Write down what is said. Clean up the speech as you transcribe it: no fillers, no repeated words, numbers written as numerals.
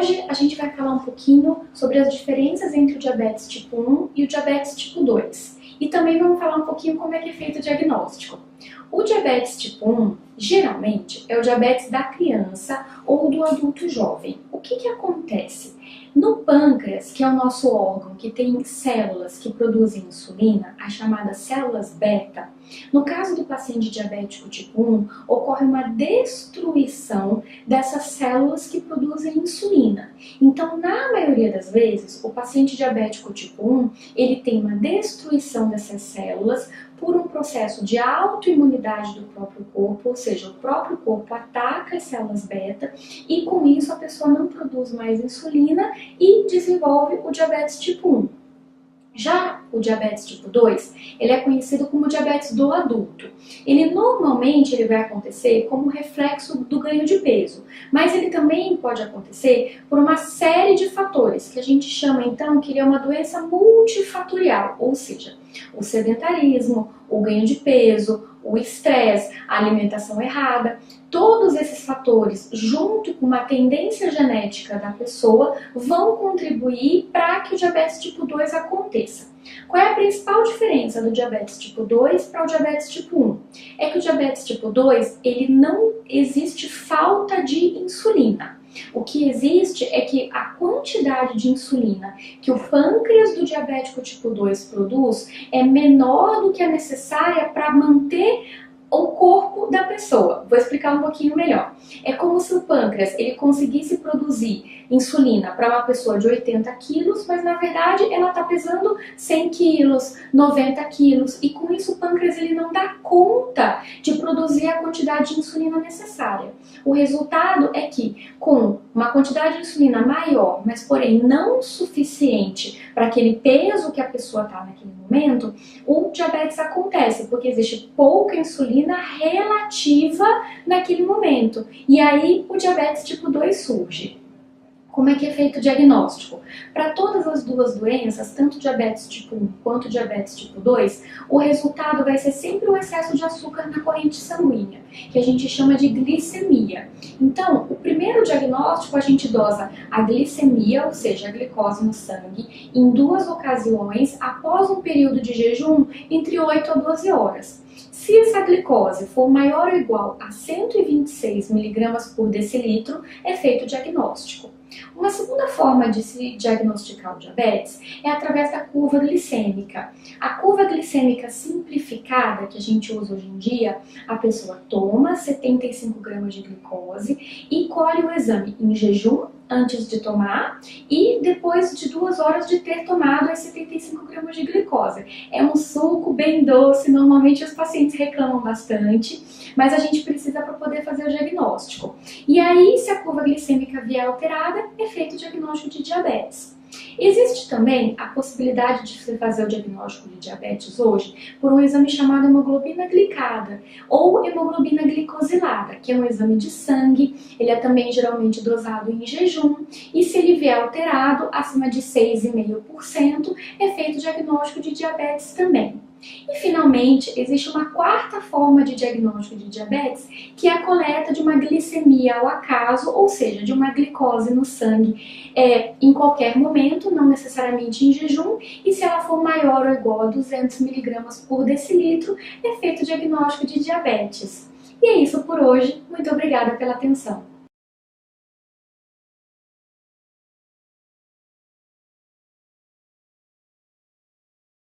Hoje a gente vai falar um pouquinho sobre as diferenças entre o diabetes tipo 1 e o diabetes tipo 2. E também vamos falar um pouquinho como é que é feito o diagnóstico. O diabetes tipo 1, geralmente, é o diabetes da criança ou do adulto jovem. O que acontece? No pâncreas, que é o nosso órgão que tem células que produzem insulina, as chamadas células beta, no caso do paciente diabético tipo 1, ocorre uma destruição dessas células que produzem insulina. Então, na maioria das vezes, o paciente diabético tipo 1, ele tem uma destruição dessas células por um processo de autoimunidade do próprio corpo, ou seja, o próprio corpo ataca as células beta e com isso a pessoa não produz mais insulina e desenvolve o diabetes tipo 1. Já o diabetes tipo 2, ele é conhecido como diabetes do adulto. Ele normalmente vai acontecer como reflexo do ganho de peso, mas ele também pode acontecer por uma série de fatores, que a gente chama então que ele é uma doença multifatorial, ou seja, o sedentarismo, o ganho de peso, o estresse, a alimentação errada. Todos esses fatores, junto com uma tendência genética da pessoa, vão contribuir para que o diabetes tipo 2 aconteça. Qual é a principal diferença do diabetes tipo 2 para o diabetes tipo 1? É que o diabetes tipo 2, ele não existe falta de insulina. O que existe é que a quantidade de insulina que o pâncreas do diabético tipo 2 produz é menor do que a necessária para manter o corpo da pessoa. Vou explicar um pouquinho melhor. É como se o pâncreas ele conseguisse produzir insulina para uma pessoa de 80 quilos, mas na verdade ela está pesando 100 quilos, 90 quilos, e com isso o pâncreas ele não dá conta de produzir a quantidade de insulina necessária. O resultado é que, com uma quantidade de insulina maior, mas porém não suficiente para aquele peso que a pessoa está naquele momento, o diabetes acontece, porque existe pouca insulina relativa naquele momento. E aí o diabetes tipo 2 surge. Como é que é feito o diagnóstico? Para todas as duas doenças, tanto diabetes tipo 1 quanto diabetes tipo 2, o resultado vai ser sempre o excesso de açúcar na corrente sanguínea, que a gente chama de glicemia. Então, o primeiro diagnóstico, a gente dosa a glicemia, ou seja, a glicose no sangue, em 2 ocasiões após um período de jejum entre 8 a 12 horas. Se essa glicose for maior ou igual a 126 mg por decilitro, é feito o diagnóstico. Uma segunda forma de se diagnosticar o diabetes é através da curva glicêmica. A curva glicêmica simplificada que a gente usa hoje em dia, a pessoa toma 75 gramas de glicose e colhe o exame em jejum antes de tomar e depois de 2 horas de ter tomado as 75 gramas de glicose. É um suco bem doce, normalmente os pacientes reclamam bastante, mas a gente precisa para poder fazer o diagnóstico. E aí, se a curva glicêmica vier alterada, é feito o diagnóstico de diabetes. Existe também a possibilidade de você fazer o diagnóstico de diabetes hoje por um exame chamado hemoglobina glicada ou hemoglobina glicosilada, que é um exame de sangue. Ele é também geralmente dosado em jejum e se ele vier alterado, acima de 6,5%, é feito o diagnóstico de diabetes também. E finalmente, existe uma quarta forma de diagnóstico de diabetes, que é a coleta de uma glicemia ao acaso, ou seja, de uma glicose no sangue em qualquer momento, não necessariamente em jejum, e se ela for maior ou igual a 200 mg por decilitro, é feito o diagnóstico de diabetes. E é isso por hoje, muito obrigada pela atenção.